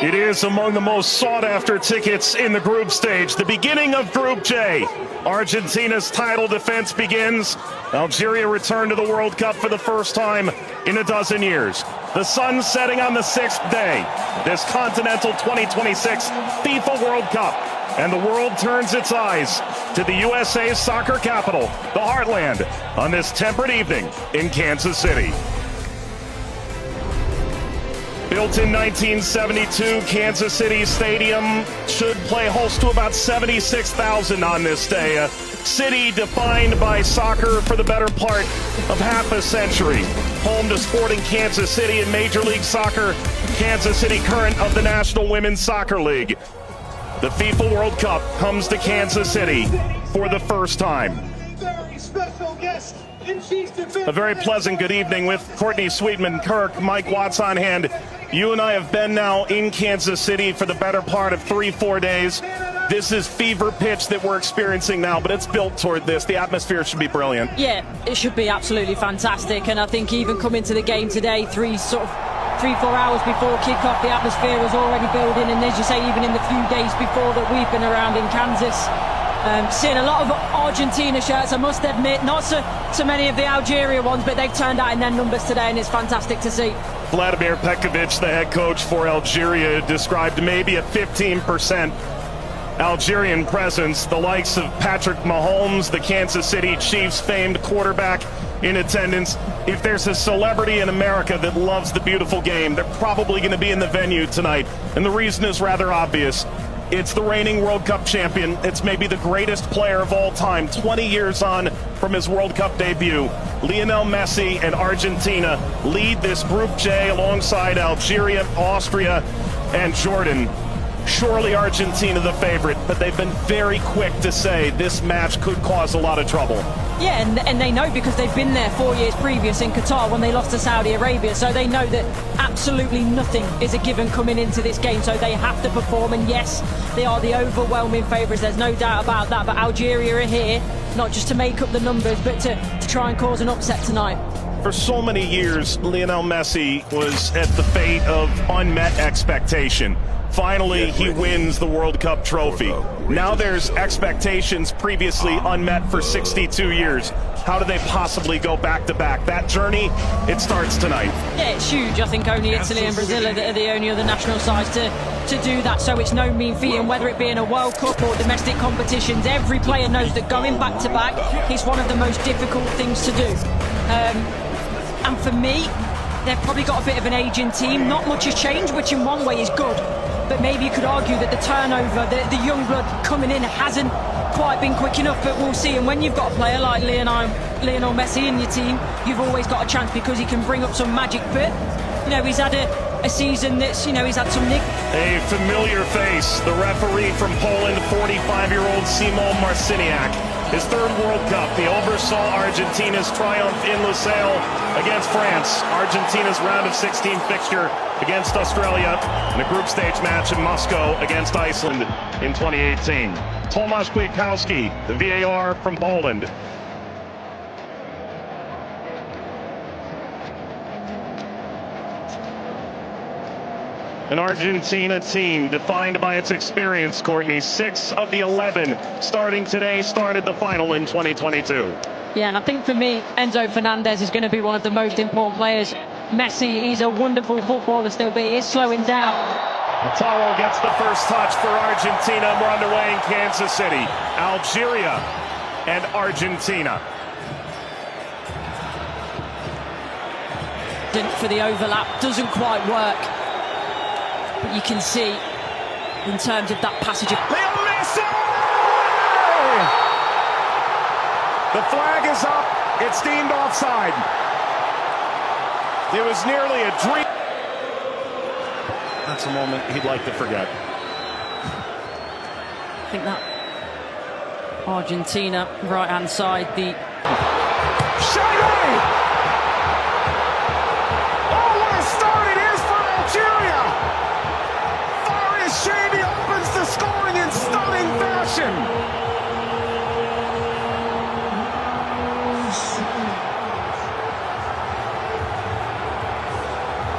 It is among the most sought-after tickets in the group stage. The beginning of Group J. Argentina's title defense begins. Algeria returned to the World Cup for the first time in a dozen years. The sun setting on the sixth day. This Continental 2026 FIFA World Cup. And the world turns its eyes to the USA's soccer capital, the Heartland, on this temperate evening in Kansas City. Built in 1972, Kansas City Stadium should play host to about 76,000 on this day. A city defined by soccer for the better part of half a century. Home to Sporting Kansas City in Major League Soccer, Kansas City Current of the National Women's Soccer League. The FIFA World Cup comes to Kansas City for the first time. A very pleasant good evening with Courtney Sweetman-Kirk, Mike Watts on hand. You and I have been now in Kansas City for the better part of 3-4 days. This is fever pitch that we're experiencing now, but it's built toward this. The atmosphere should be brilliant. Yeah, it should be absolutely fantastic. And I think even coming to the game today, 3-4 hours before kickoff, the atmosphere was already building. And as you say, even in the few days before that we've been around in Kansas, seeing a lot of Argentina shirts, I must admit, not so many of the Algeria ones, but they've turned out in their numbers today, and it's fantastic to see. Vladimir Petkovic, the head coach for Algeria, described maybe a 15% Algerian presence. The likes of Patrick Mahomes, the Kansas City Chiefs famed quarterback, in attendance. If there's a celebrity in America that loves the beautiful game, they're probably going to be in the venue tonight. And the reason is rather obvious. It's the reigning World Cup champion. It's maybe the greatest player of all time, 20 years on from his World Cup debut. Lionel Messi and Argentina lead this Group J alongside Algeria, Austria, and Jordan. Surely Argentina the favorite, but they've been very quick to say this match could cause a lot of trouble. Yeah, and they know because they've been there 4 years previous in Qatar when they lost to Saudi Arabia, so they know that absolutely nothing is a given coming into this game, so they have to perform. And yes, they are the overwhelming favourites, there's no doubt about that, but Algeria are here not just to make up the numbers, but to try and cause an upset tonight. For so many years, Lionel Messi was at the fate of unmet expectation. Finally, he wins the World Cup trophy. Now there's expectations previously unmet for 62 years. How do they possibly go back-to-back? That journey, it starts tonight. Yeah, it's huge. I think only Italy and Brazil are the only other national sides to do that, so it's no mean feat. And whether it be in a World Cup or domestic competitions, every player knows that going back-to-back is one of the most difficult things to do. And for me, they've probably got a bit of an aging team. Not much has changed, which in one way is good. But maybe you could argue that the turnover, the young blood coming in hasn't quite been quick enough, but we'll see. And when you've got a player like Lionel Messi in your team, you've always got a chance because he can bring up some magic. But, you know, he's had a season that's, you know, he's had some nick. A familiar face, the referee from Poland, 45-year-old Szymon Marciniak. His third World Cup, he oversaw Argentina's triumph in Lusail against France. Argentina's round of 16 fixture against Australia in a group stage match in Moscow against Iceland in 2018. Tomasz Kwiatkowski, the VAR from Poland. An Argentina team defined by its experience, Courtney. 6 of the 11 starting today started the final in 2022. Yeah, and I think for me, Enzo Fernandez is going to be one of the most important players. Messi, he's a wonderful footballer still, but he is slowing down. Taro gets the first touch for Argentina. We're underway in Kansas City. Algeria and Argentina. For the overlap, doesn't quite work. But you can see, in terms of that passage of... Leo Messi! The flag is up. It's deemed offside. It was nearly a dream. That's a moment he'd like to forget. I think that Argentina, right-hand side, the... Shady! Oh, what a start it is for Algeria! Shady opens the scoring in stunning fashion.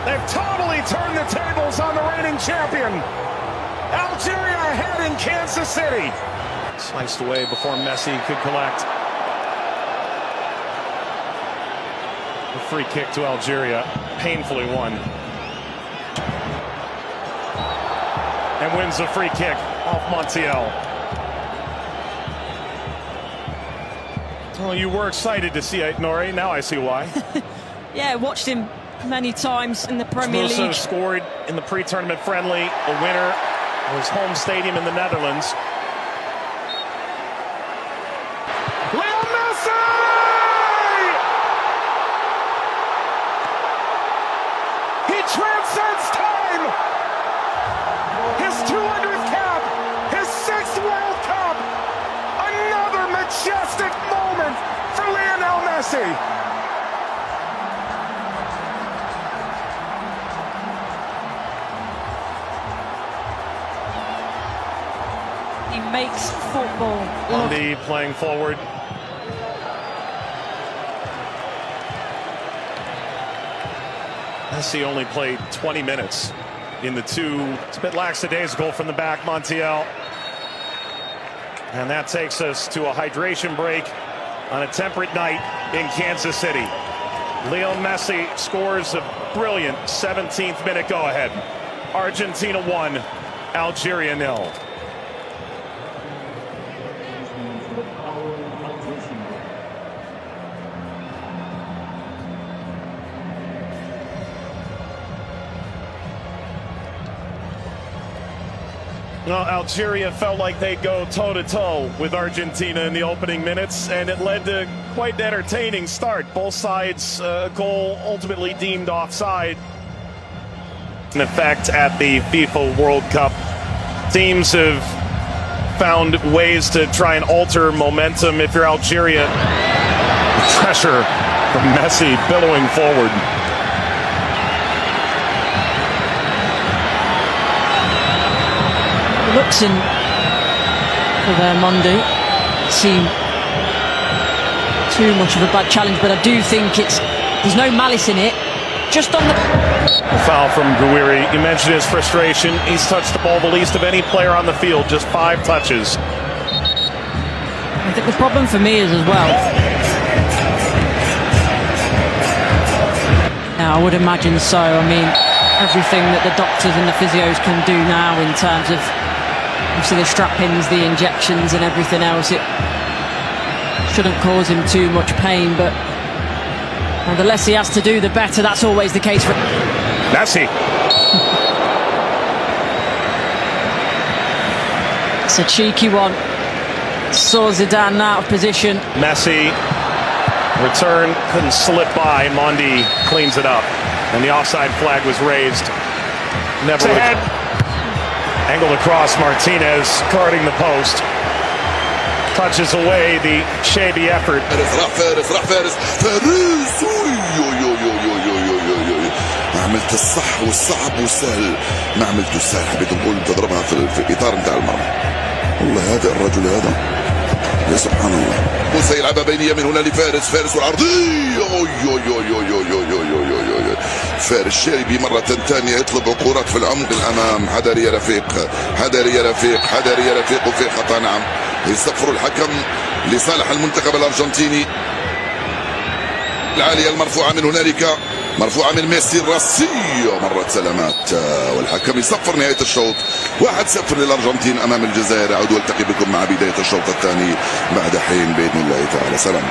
They've totally turned the tables on the reigning defending champion. Algeria ahead in Kansas City. Sliced away before Messi could collect. A free kick to Algeria, painfully won. And wins a free kick off Montiel. Well, you were excited to see it, Nori. Now I see why. Yeah, watched him many times in the Premier League. Also scored in the pre-tournament friendly. A winner of his home stadium in the Netherlands. Leo Messi! He transcends time! His 200th cap! His 6th World Cup! Another majestic moment for Lionel Messi! He makes football look. Andy playing forward. Messi only played 20 minutes in the two. It's a bit lackadaisical from the back, Montiel. And that takes us to a hydration break on a temperate night in Kansas City. Leo Messi scores a brilliant 17th minute go-ahead. Argentina 1, Algeria 0. Well, Algeria felt like they'd go toe-to-toe with Argentina in the opening minutes, and it led to quite an entertaining start. Both sides, goal ultimately deemed offside. In effect, at the FIFA World Cup, teams have found ways to try and alter momentum. If you're Algeria, pressure from Messi billowing forward. Looks in for their Monday. Seem too much of a bad challenge, but I do think there's no malice in it. Just on the foul from Gouiri. You mentioned his frustration. He's touched the ball the least of any player on the field, just 5 touches. I think the problem for me is as well. Now, I would imagine so. I mean, everything that the doctors and the physios can do now in terms of obviously the strap-ins, the injections and everything else, it shouldn't cause him too much pain, but the less he has to do, the better. That's always the case for Messi. It's a cheeky one. Saw Zidane out of position. Messi, return, couldn't slip by. Mondi cleans it up, and the offside flag was raised. Never ahead. Angled across, Martinez guarding the post. Touches away the Shabi effort. فارس ما عملت الصح والصعب والسهل، ما عملت السهل، حبيت نقول تضربها في الاطار نتاع المرمى. والله هذا الرجل هذا يا سبحان الله. موسى يلعبها بينيه من هنا لفارس والعرضيه. فارس الشاربي مرة ثانية يطلب كرات في العمق الأمام. حذري يا رفيق، حذري يا رفيق، حذري يا رفيق. وفي خطأ، نعم، يصفر الحكم لصالح المنتخب الأرجنتيني. العالية المرفوعة من هنالك، مرفوعة من ميسي، الراسية مرت سلامات، والحكم يصفر نهاية الشوط. 1-0 للأرجنتين أمام الجزائر. أعود والتقي بكم مع بداية الشوط الثاني بعد حين بإذن الله تعالى. سلام.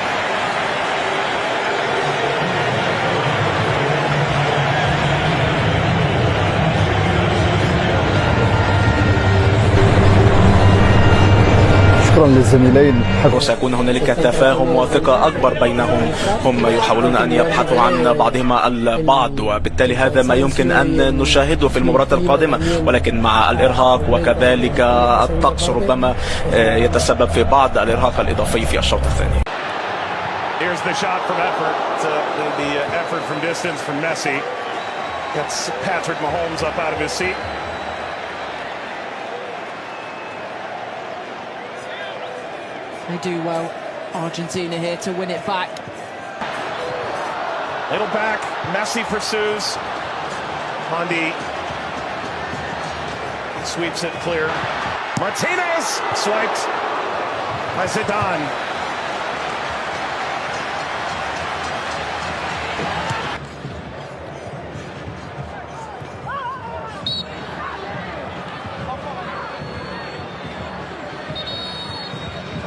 للزميلين. وسيكون هنالك تفاهم وثقة أكبر بينهم. هم يحاولون أن يبحثوا عن بعضهما البعض، وبالتالي هذا ما يمكن أن نشاهده في المباراة القادمة، ولكن مع الإرهاق وكذلك الطقس ربما يتسبب في بعض الإرهاق الإضافي في الشوط الثاني. Here's the shot from effort. The effort from distance from Messi. Gets Patrick Mahomes up out of his seat. They do well, Argentina here to win it back. Little back, Messi pursues. Mondi Sweeps it clear. Martinez swiped by Zidane.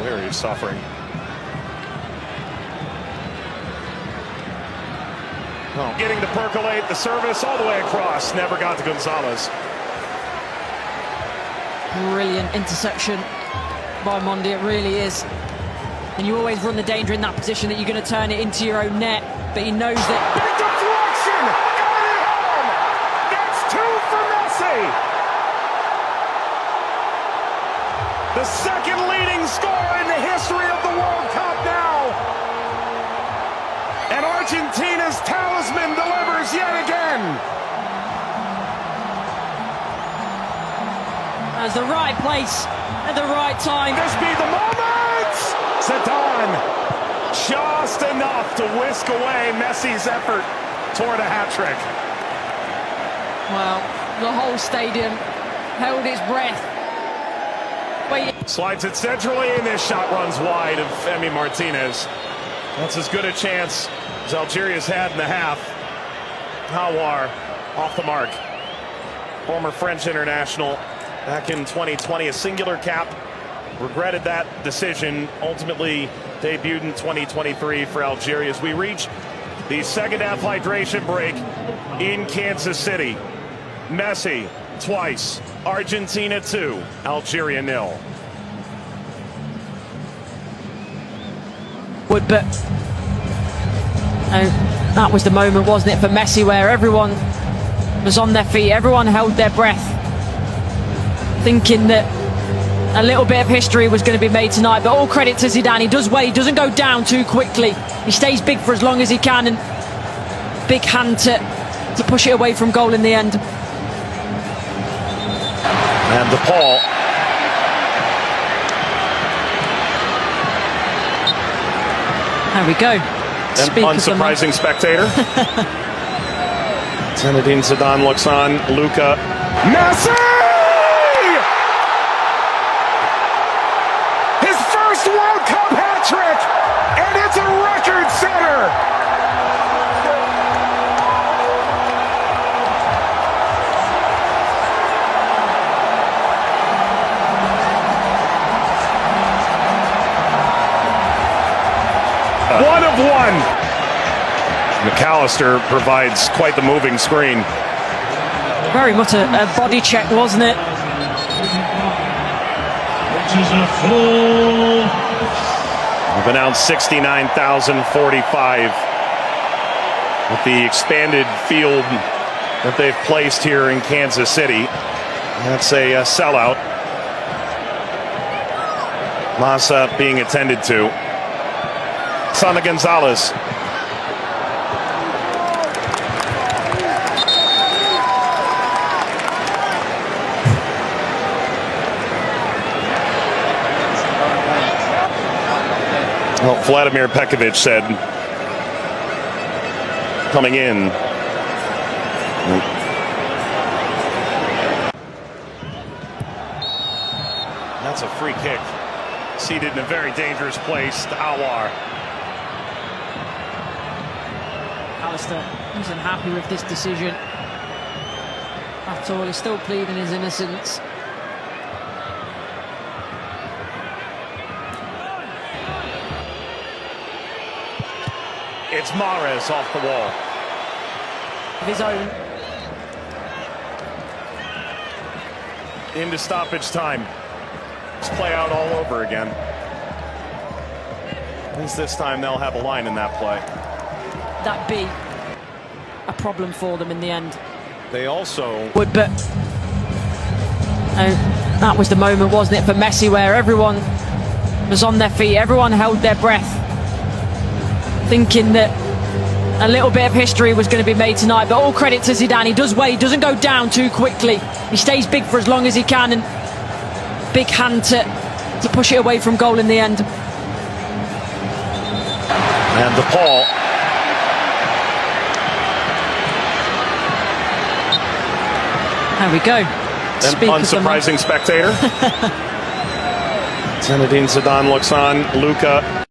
Where he's suffering. Oh. Getting to percolate the service all the way across. Never got to Gonzalez. Brilliant interception by Mondi, it really is. And you always run the danger in that position that you're going to turn it into your own net. But he knows that. Big deflection! Got it home! That's 2 for Messi! The second leading scorer in the history of the World Cup now! And Argentina's talisman delivers yet again! That's the right place at the right time. This be the moment! Zidane, just enough to whisk away Messi's effort toward a hat-trick. Well, the whole stadium held its breath. Slides it centrally, and this shot runs wide of Emi Martinez. That's as good a chance as Algeria's had in the half. Hawar off the mark. Former French international back in 2020, a singular cap. Regretted that decision. Ultimately debuted in 2023 for Algeria as we reach the second half hydration break in Kansas City. Messi twice. Argentina 2, Algeria 0. But that was the moment, wasn't it, for Messi, where everyone was on their feet, everyone held their breath, thinking that a little bit of history was going to be made tonight. But all credit to Zidane. He does well. He doesn't go down too quickly. He stays big for as long as he can, and big hand to push it away from goal in the end. And DePaul. There we go. An unsurprising spectator. Zinedine Zidane looks on. Luka. Messi! His first World Cup hat-trick! And it's a record setter! One of one. McAllister provides quite the moving screen. Very much a body check, wasn't it? We've announced 69,045 with the expanded field that they've placed here in Kansas City. That's a sellout. Massa being attended to. Sana Gonzalez. Well, Vladimir Pekovic said, coming in, that's a free kick. Seated in a very dangerous place to Hawar. Alistair isn't happy with this decision at all. He's still pleading his innocence. It's Mahrez off the wall. Of his own. Into stoppage time. Let's play out all over again. At least this time they'll have a line in that play. That be a problem for them in the end. They also But that was the moment, wasn't it, for Messi, where everyone was on their feet, everyone held their breath, thinking that a little bit of history was going to be made tonight. But all credit to Zidane. He does well. He doesn't go down too quickly. He stays big for as long as he can, and big hand to push it away from goal in the end. and DePaul. There we go. speak of the month. Unsurprising spectator. Zinedine Zidane looks on. Luka